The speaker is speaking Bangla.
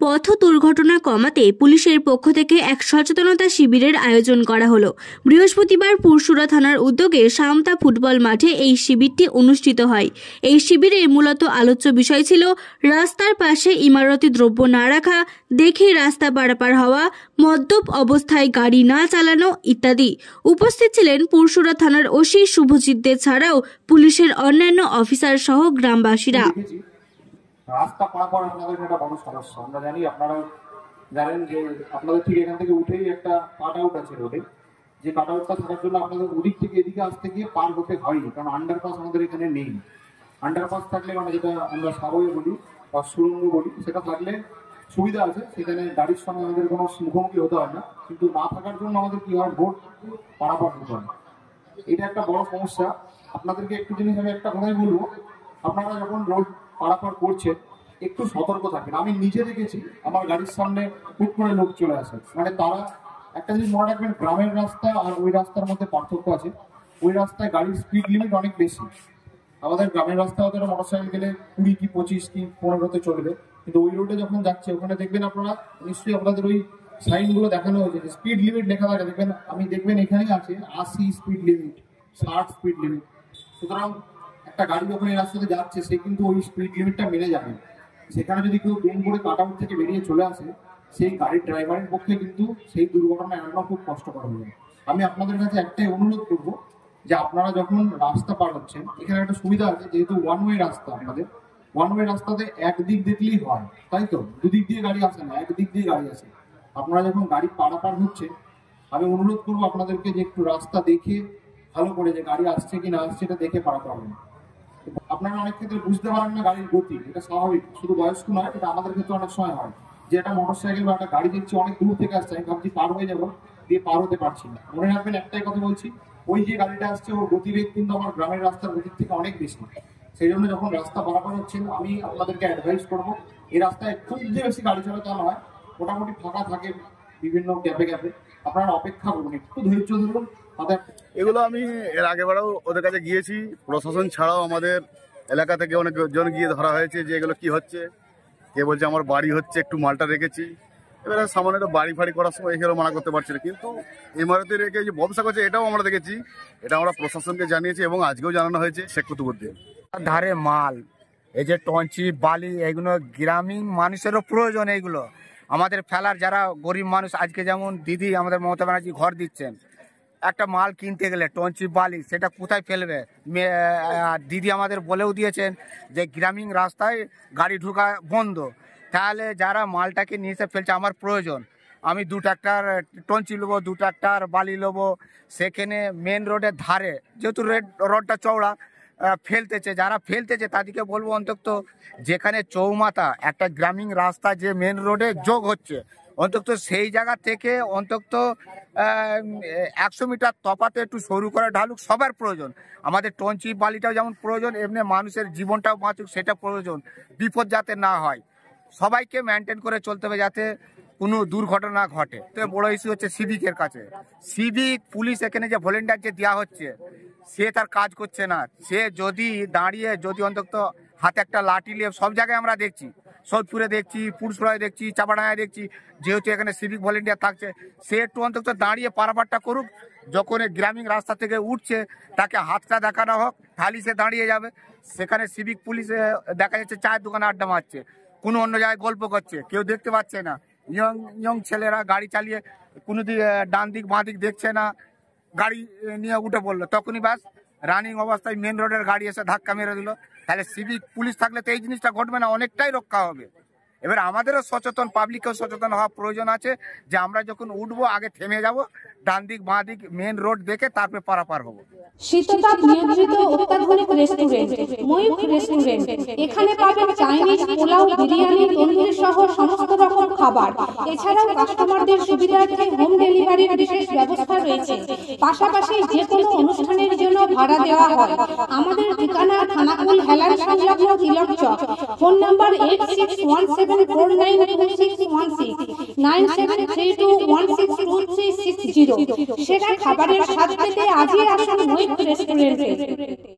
পথ দুর্ঘটনা কমাতে পুলিশের পক্ষ থেকে এক সচেতনতা শিবিরের আয়োজন করা হলো। বৃহস্পতিবার পুরসুরা থানার উদ্যোগে সামতা ফুটবল মাঠে এই শিবিরটি অনুষ্ঠিত হয়। এই শিবিরে মূলত আলোচ্য বিষয় ছিল রাস্তার পাশে ইমারতি দ্রব্য না রাখা, দেখে রাস্তা পারাপার হওয়া, মদ্যপ অবস্থায় গাড়ি না চালানো ইত্যাদি। উপস্থিত ছিলেন পুরসুরা থানার ওসি শুভজিৎ দে ছাড়াও পুলিশের অন্যান্য অফিসার সহ গ্রামবাসীরা। রাস্তা পারাপার আপনাদের একটা বড় সমস্যা। আমরা জানি, আপনারা জানেন যে আপনাদের ঠিক এখান থেকে উঠেই একটা কাট আউট আছে রোডে, যে কাট আউটটা থাকার জন্য আপনাদের ওদিক থেকে এদিকে আসতে গিয়ে পার হতে হয়নি, কারণ আন্ডারপাস আমাদের এখানে নেই। আন্ডারপাস থাকলে মানে যেটা আমরা সাবওয়ে বলি বা সুড়ঙ্গ বলি, সেটা থাকলে সুবিধা আছে, সেখানে গাড়ির সঙ্গে আমাদের কোনো মুখোমুখি হতে হয় না। কিন্তু না থাকার জন্য আমাদের কি হয়, রোড পারাপার হতে হয়। এটা একটা বড় সমস্যা। আপনাদেরকে একটু জিনিস আমি একটা কথাই বলবো, আপনারা যখন রোড পারাপার করছেন একটু সতর্ক থাকবেন। আমি নিজে দেখেছি আমার গাড়ির সামনে হুট করে লোক চলে আসে, মানে তারা একটা জিনিস মনে রাখবেন, গ্রামের রাস্তা আর ওই রাস্তার মধ্যে পার্থক্য আছে। ওই রাস্তায় গাড়ির স্পিড লিমিট অনেক বেশি। আমাদের গ্রামের রাস্তা হতে মোটরসাইকেল গেলে 20 কি 25 কি 15-তে চলবে, কিন্তু ওই রোডে যখন যাচ্ছে ওখানে দেখবেন আপনারা নিশ্চয়ই আপনাদের ওই সাইনগুলো দেখানো হয়েছে যে স্পিড লিমিট লেখা থাকে, দেখবেন দেখবেন এখানেই আছে 80 স্পিড লিমিট, 60 স্পিড লিমিট। সুতরাং একটা গাড়ি যখন এই রাস্তাতে যাচ্ছে সে কিন্তু ওই স্পিড লিমিটটা মেনে যাবে। সেখানে যদি কেউ দুম করে কাট আউট থেকে বেরিয়ে চলে আসে, সেই গাড়ির ড্রাইভারের পক্ষে কিন্তু সেই দুর্ঘটনা এড়ানো খুব কষ্টকর হবে। আমি আপনাদের কাছে একটাই অনুরোধ করবো যে আপনারা যখন রাস্তা পার হচ্ছেন, এখানে একটা সুবিধা আছে, যেহেতু ওয়ান ওয়ে রাস্তা, আপনাদের ওয়ান ওয়ে রাস্তাতে একদিক দেখলেই হয়, তাই তো? দুদিক দিয়ে গাড়ি আসে না, একদিক দিয়ে গাড়ি আসে। আপনারা যখন গাড়ি পারাপার হচ্ছে, আমি অনুরোধ করবো আপনাদেরকে যে একটু রাস্তা দেখে ভালো করে যে গাড়ি আসছে কি না আসছে এটা দেখে পারাপার হবে। আপনারা অনেক ক্ষেত্রে বুঝতে পারেন না গাড়ির গতি, এটা স্বাভাবিক, শুধু বয়স্ক নয়, এটা আমাদের ক্ষেত্রে অনেক সময় হয় যে একটা মোটরসাইকেল বা একটা গাড়ি দেখছি অনেক দূর থেকে আসছে, আমি ভাবছি পার হয়ে যাবো, দিয়ে পার হতে পারছি না। মনে রাখবেন একটাই কথা বলছি, ওই যে গাড়িটা আসছে ওর গতিবেগ কিন্তু আমার গ্রামের রাস্তার গতির থেকে অনেক বেশি। সেই জন্য যখন রাস্তা পারাপার হচ্ছেন আমি আপনাদেরকে অ্যাডভাইস করবো, এই রাস্তায় খুব যে বেশি গাড়ি চলাচল হয়, মোটামুটি ফাঁকা থাকে বিভিন্ন গ্যাপে গ্যাপে, আপনারা অপেক্ষা করুন, একটু ধৈর্য ধরুন। এগুলো আমি এর আগেবারও ওদের কাছে গিয়েছি, প্রশাসন ছাড়াও আমাদের এলাকা থেকে অনেকজন গিয়ে ধরা হয়েছে যে এগুলো কি হচ্ছে। কে বলছে আমার বাড়ি হচ্ছে, একটু মালটা রেখেছি। এবারে সামান্য একটা বাড়ি ফাড়ি করার সময় এগুলো মানা করতে পারছি না, কিন্তু ইমারতে রেখে যে ব্যবসা করছে এটাও আমরা দেখেছি। এটা আমরা প্রশাসনকে জানিয়েছি এবং আজকেও জানানো হয়েছে শেখ কুতুবুদ্দিন। ধারে মাল, এই যে টঞ্চি বালি, এইগুলো গ্রামীণ মানুষেরও প্রয়োজন। এইগুলো আমাদের ফেলার, যারা গরিব মানুষ, আজকে যেমন দিদি আমাদের মমতা ব্যানার্জি ঘর দিচ্ছেন, একটা মাল কিনতে গেলে টঞ্চি বালি সেটা কোথায় ফেলবে? দিদি আমাদের বলেও দিয়েছেন যে গ্রামীণ রাস্তায় গাড়ি ঢোকা বন্ধ। তাহলে যারা মালটাকে নিয়ে এসে ফেলছে, আমার প্রয়োজন, আমি 2 ট্রাক্টর টঞ্চি নেবো, 2 ট্রাক্টর বালি নেবো, সেখানে মেন রোডের ধারে, যেহেতু রোডটা চওড়া, ফেলতেছে, যারা ফেলতেছে তাদেরকে বলবো অন্তত যেখানে চৌমাথা একটা গ্রামীণ রাস্তা যে মেন রোডে যোগ হচ্ছে, অন্তত সেই জায়গা থেকে অন্তত 100 মিটার তফাতে একটু সরু করে ঢালুক। সবার প্রয়োজন, আমাদের টঞ্চি বালিটাও যেমন প্রয়োজন, এমনি মানুষের জীবনটাও বাঁচুক, সেটা প্রয়োজন। বিপদ যাতে না হয়, সবাইকে মেনটেন করে চলতে হবে যাতে কোনো দুর্ঘটনা ঘটে। তো বড় ইস্যু হচ্ছে সিভিকের কাছে। সিভিক পুলিশ এখানে যে ভলেন্টিয়ার যে দেওয়া হচ্ছে, সে তার কাজ করছে না। সে যদি দাঁড়িয়ে, যদি অন্তত হাতে একটা লাঠি নিয়ে, সব জায়গায় আমরা দেখছি, সৈদপুরে দেখছি, পুরসুরায় দেখছি, চাপাডাঙ্গায় দেখছি, যেহেতু এখানে সিভিক ভলেন্টিয়ার থাকছে, সে একটু অন্তত দাঁড়িয়ে পারাপারটা করুক। যখন গ্রামীণ রাস্তা থেকে উঠছে তাকে হাতটা দেখানো হোক, খালি সে দাঁড়িয়ে যাবে। সেখানে সিভিক পুলিশে দেখা যাচ্ছে চায়ের দোকানে আড্ডা মারছে, কোনো অন্য জায়গায় গল্প করছে, কেউ দেখতে পাচ্ছে না। ইয়ং ছেলেরা গাড়ি চালিয়ে কোনো ডান দিক বাঁ দিক দেখছে না, গাড়ি নিয়ে উঠে পড়লো, তখনই ব্যাস রানিং অবস্থায় মেন রোডের গাড়ি এসে ধাক্কা মেরে দিল। তাহলে সিভিক পুলিশ থাকলে তো এই জিনিসটা ঘটবে না, অনেকটাই রক্ষা হবে। এবার আমাদেরও সচেতন, পাবলিকও সচেতন হওয়া প্রয়োজন আছে যে আমরা যখন উঠবো আগে থেমে যাব, ডান দিক বাঁ দিক মেন রোড দেখে তারপরে পারাপার হবো। শীততাপ নিয়ন্ত্রিত অত্যাধুনিক রেস্টুরেন্ট ময়ূখ রেস্টুরেন্ট। এখানে পাবেন চাইনিজ, পোলাও, বিরিয়ানি, তন্দুরি সহ সমস্ত রকম খাবার। এছাড়াও কাস্টমারদের সুবিধার্থে হোম ডেলিভারির বিশেষ ব্যবস্থা রয়েছে। পাশাপাশি যে কোনো অনুষ্ঠানের জন্য ভাড়া দেওয়া হয়। আমাদের ঠিকানা থানাকুল হেলান সংলগ্ন তিলক চক। Phone number 8617492616 9732162360। সেরা খাবারের স্বাদ পেতে আজই আসুন ময়ূখ রেস্টুরেন্টে।